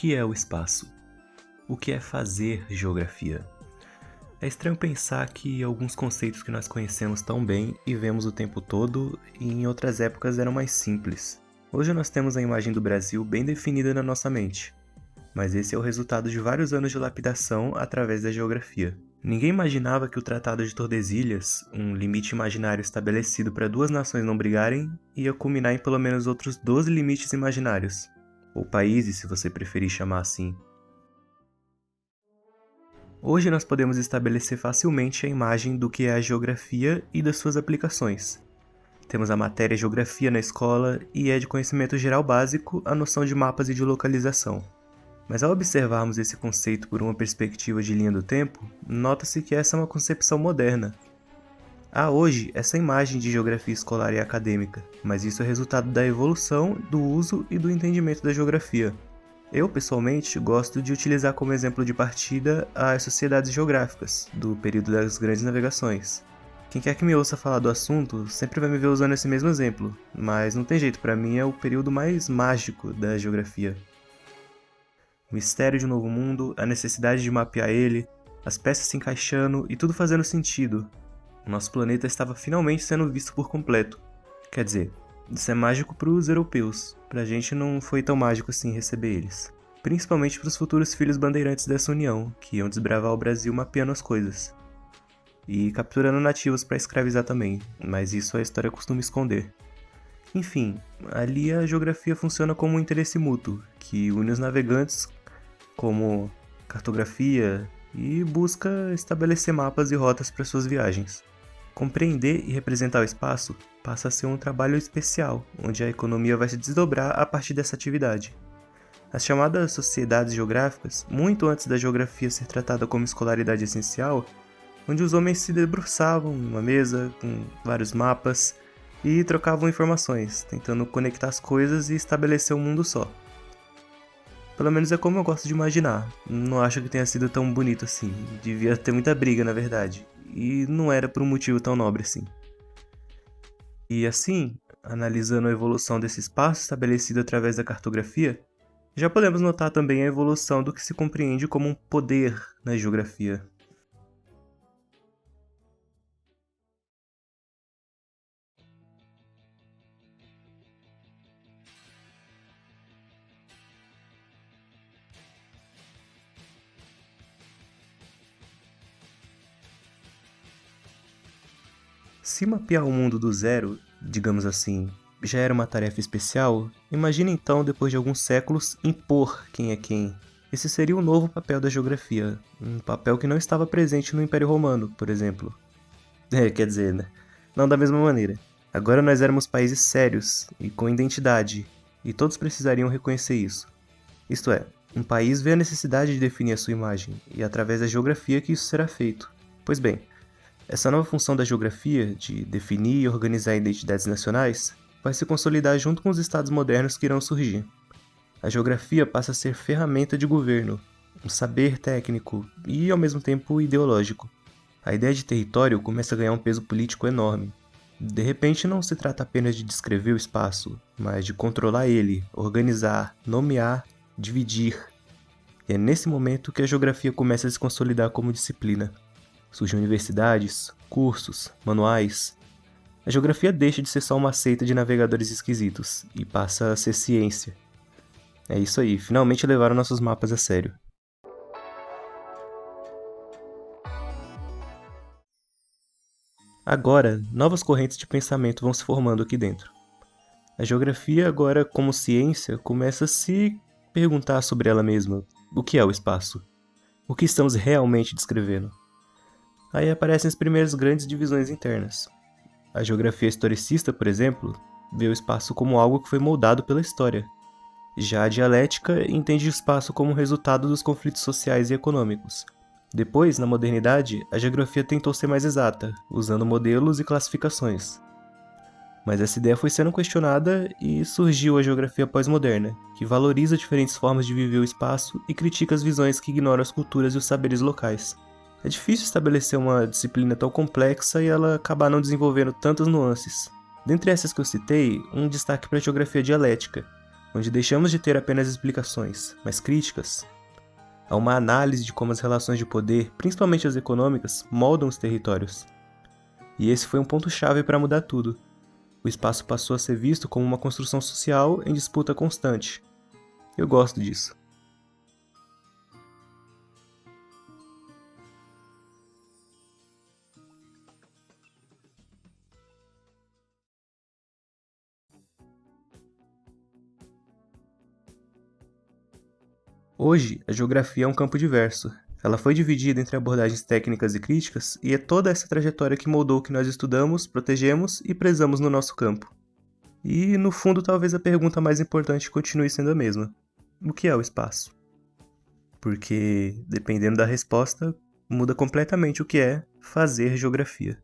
que é o espaço? O que é fazer geografia? É estranho pensar que alguns conceitos que nós conhecemos tão bem e vemos o tempo todo, em outras épocas eram mais simples. Hoje nós temos a imagem do Brasil bem definida na nossa mente, mas esse é o resultado de vários anos de lapidação através da geografia. Ninguém imaginava que o Tratado de Tordesilhas, um limite imaginário estabelecido para duas nações não brigarem, ia culminar em pelo menos outros 12 limites imaginários, ou países, se você preferir chamar assim. Hoje nós podemos estabelecer facilmente a imagem do que é a geografia e das suas aplicações. Temos a matéria geografia na escola e é de conhecimento geral básico a noção de mapas e de localização. Mas ao observarmos esse conceito por uma perspectiva de linha do tempo, nota-se que essa é uma concepção moderna. Há hoje essa imagem de geografia escolar e acadêmica, mas isso é resultado da evolução, do uso e do entendimento da geografia. Eu, pessoalmente, gosto de utilizar como exemplo de partida as sociedades geográficas, do período das grandes navegações. Quem quer que me ouça falar do assunto sempre vai me ver usando esse mesmo exemplo, mas não tem jeito, para mim é o período mais mágico da geografia. O mistério de um novo mundo, a necessidade de mapear ele, as peças se encaixando e tudo fazendo sentido. O nosso planeta estava finalmente sendo visto por completo. Quer dizer, isso é mágico para os europeus, pra gente não foi tão mágico assim receber eles. Principalmente para os futuros filhos bandeirantes dessa união, que iam desbravar o Brasil mapeando as coisas. E capturando nativos para escravizar também, mas isso a história costuma esconder. Enfim, ali a geografia funciona como um interesse mútuo, que une os navegantes como cartografia e busca estabelecer mapas e rotas para suas viagens. Compreender e representar o espaço passa a ser um trabalho especial, onde a economia vai se desdobrar a partir dessa atividade. As chamadas sociedades geográficas, muito antes da geografia ser tratada como escolaridade essencial, onde os homens se debruçavam em uma mesa com vários mapas e trocavam informações, tentando conectar as coisas e estabelecer um mundo só. Pelo menos é como eu gosto de imaginar. Não acho que tenha sido tão bonito assim. Devia ter muita briga, na verdade. E não era por um motivo tão nobre assim. E assim, analisando a evolução desse espaço estabelecido através da cartografia, já podemos notar também a evolução do que se compreende como um poder na geografia. Se mapear o mundo do zero, digamos assim, já era uma tarefa especial, imagine então, depois de alguns séculos, impor quem é quem. Esse seria o novo papel da geografia, um papel que não estava presente no Império Romano, por exemplo. Quer dizer, né? Não da mesma maneira. Agora nós éramos países sérios e com identidade, e todos precisariam reconhecer isso. Isto é, um país vê a necessidade de definir a sua imagem, e é através da geografia que isso será feito. Pois bem, essa nova função da geografia, de definir e organizar identidades nacionais, vai se consolidar junto com os estados modernos que irão surgir. A geografia passa a ser ferramenta de governo, um saber técnico e, ao mesmo tempo, ideológico. A ideia de território começa a ganhar um peso político enorme. De repente, não se trata apenas de descrever o espaço, mas de controlar ele, organizar, nomear, dividir. E é nesse momento que a geografia começa a se consolidar como disciplina. Surgem universidades, cursos, manuais. A geografia deixa de ser só uma seita de navegadores esquisitos e passa a ser ciência. É isso aí, finalmente levaram nossos mapas a sério. Agora, novas correntes de pensamento vão se formando aqui dentro. A geografia, agora como ciência, começa a se perguntar sobre ela mesma. O que é o espaço? O que estamos realmente descrevendo? Aí aparecem as primeiras grandes divisões internas. A geografia historicista, por exemplo, vê o espaço como algo que foi moldado pela história. Já a dialética entende o espaço como resultado dos conflitos sociais e econômicos. Depois, na modernidade, a geografia tentou ser mais exata, usando modelos e classificações. Mas essa ideia foi sendo questionada e surgiu a geografia pós-moderna, que valoriza diferentes formas de viver o espaço e critica as visões que ignoram as culturas e os saberes locais. É difícil estabelecer uma disciplina tão complexa e ela acabar não desenvolvendo tantas nuances. Dentre essas que eu citei, um destaque para a geografia dialética, onde deixamos de ter apenas explicações, mas críticas, a uma análise de como as relações de poder, principalmente as econômicas, moldam os territórios. E esse foi um ponto-chave para mudar tudo. O espaço passou a ser visto como uma construção social em disputa constante. Eu gosto disso. Hoje, a geografia é um campo diverso. Ela foi dividida entre abordagens técnicas e críticas, e é toda essa trajetória que moldou o que nós estudamos, protegemos e prezamos no nosso campo. E, no fundo, talvez a pergunta mais importante continue sendo a mesma: o que é o espaço? Porque, dependendo da resposta, muda completamente o que é fazer geografia.